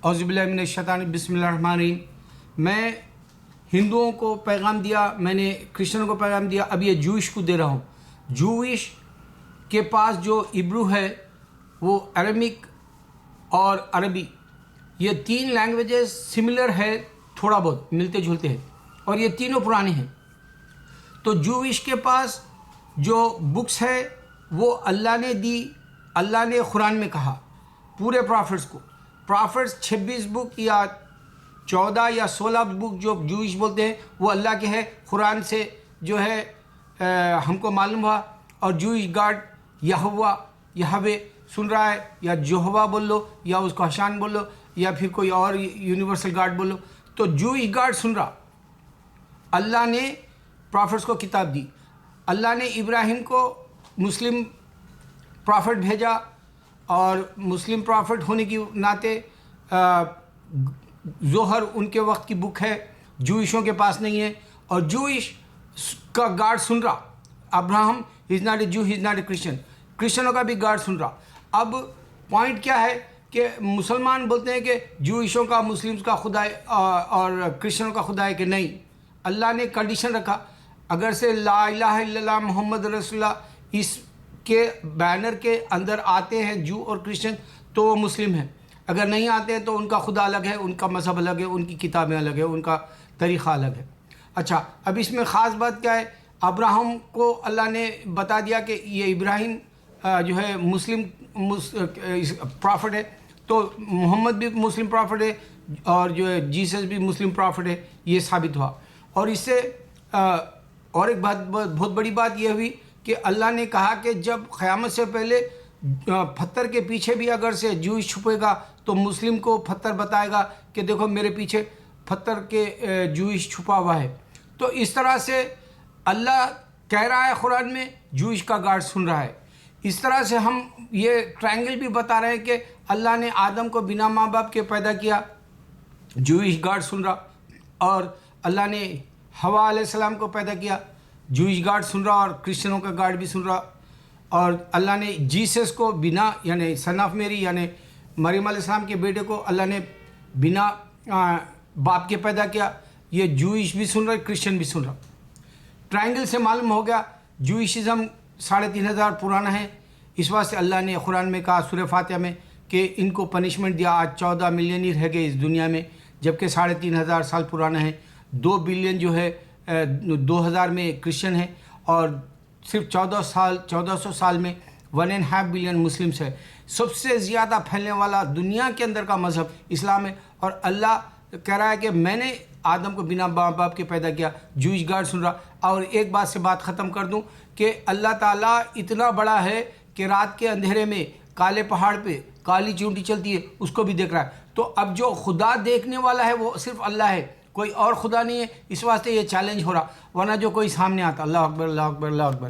اعوذ باللہ من الشیطان بسم اللہ الرحمن الرحیم. میں ہندوؤں کو پیغام دیا, میں نے کرسچنوں کو پیغام دیا, اب یہ جوئش کو دے رہا ہوں. جوئش کے پاس جو عبرو ہے وہ عرمک اور عربی, یہ تین لینگویجز سملر ہے, تھوڑا بہت ملتے جلتے ہیں, اور یہ تینوں پرانے ہیں. تو جوئش کے پاس جو بکس ہے وہ اللہ نے دی. اللہ نے قرآن میں کہا پورے پرافٹس کو, پرافٹس 26 بک یا 14 یا 16 بک جو جوئش بولتے ہیں وہ اللہ کے ہے. قرآن سے جو ہے ہم کو معلوم ہوا. اور جوئش گاڈ یہوے سن رہا ہے, یا جوہوا بول لو, یا اس کو حشان بول لو, یا پھر کوئی اور یونیورسل گاڈ بول لو. تو جوئش گاڈ سن رہا. اللہ نے پرافٹس کو کتاب دی. اللہ نے ابراہیم کو مسلم پرافٹ بھیجا, اور مسلم پرافٹ ہونے کی ناطے زہر ان کے وقت کی بک ہے, جوئشوں کے پاس نہیں ہے. اور جوئش کا گاڈ سن رہا. ابراہم از ناٹ اے جو, ہی از ناٹ اے کرسچن. کرسچنوں کا بھی گاڈ سن رہا. اب پوائنٹ کیا ہے کہ مسلمان بولتے ہیں کہ جوئشوں کا مسلمز کا خدا ہے اور کرسچنوں کا خدا ہے کہ نہیں. اللہ نے کنڈیشن رکھا, اگر سے لا الہ الا اللہ محمد رسول اللہ اس کے بینر کے اندر آتے ہیں جو اور کرسچن تو وہ مسلم ہیں. اگر نہیں آتے ہیں تو ان کا خدا الگ ہے, ان کا مذہب الگ ہے, ان کی کتابیں الگ ہے, ان کا طریقہ الگ ہے. اچھا, اب اس میں خاص بات کیا ہے, ابراہم کو اللہ نے بتا دیا کہ یہ ابراہیم جو ہے مسلم پرافٹ ہے, تو محمد بھی مسلم پرافٹ ہے, اور جو ہے جیسس بھی مسلم پرافٹ ہے. یہ ثابت ہوا. اور اس سے اور ایک بات, بہت بڑی بات یہ ہوئی کہ اللہ نے کہا کہ جب قیامت سے پہلے پتھر کے پیچھے بھی اگر سے جوئش چھپے گا تو مسلم کو پتھر بتائے گا کہ دیکھو میرے پیچھے پتھر کے جوئش چھپا ہوا ہے. تو اس طرح سے اللہ کہہ رہا ہے قرآن میں, جوئش کا گاڈ سن رہا ہے. اس طرح سے ہم یہ ٹرائنگل بھی بتا رہے ہیں کہ اللہ نے آدم کو بنا ماں باپ کے پیدا کیا, جوئش گاڈ سن رہا. اور اللہ نے حوا علیہ السلام کو پیدا کیا, جوئش گاڈ سن رہا, اور کرسچنوں کا گاڈ بھی سن رہا. اور اللہ نے جیسس کو بنا, یعنی سن آف میری, یعنی مریم علیہ السلام کے بیٹے کو اللہ نے بنا باپ کے پیدا کیا. یہ جوئش بھی سن رہا, کرسچن بھی سن رہا. ٹرائنگل سے معلوم ہو گیا جوئشزم 3500 پرانا ہے. اس واسطے اللہ نے قرآن میں کہا سورہ فاتحہ میں کہ ان کو پنشمنٹ دیا. آج 14 ملین ہی رہ گئے اس دنیا میں, جبکہ 3500 سال پرانا ہے. 2 بلین جو ہے 2000 میں کرسچن ہے, اور صرف 1400 سال میں 1.5 بلین مسلمس ہے. سب سے زیادہ پھیلنے والا دنیا کے اندر کا مذہب اسلام ہے. اور اللہ کہہ رہا ہے کہ میں نے آدم کو بنا ماں باپ کے پیدا کیا. جوئش گاڈ سن رہا. اور ایک بات سے بات ختم کر دوں کہ اللہ تعالیٰ اتنا بڑا ہے کہ رات کے اندھیرے میں کالے پہاڑ پہ کالی چونٹی چلتی ہے, اس کو بھی دیکھ رہا ہے. تو اب جو خدا دیکھنے والا ہے وہ صرف اللہ ہے, کوئی اور خدا نہیں ہے. اس واسطے یہ چیلنج ہو رہا, ورنہ جو کوئی سامنے آتا. اللہ اکبر, اللہ اکبر, اللہ اکبر.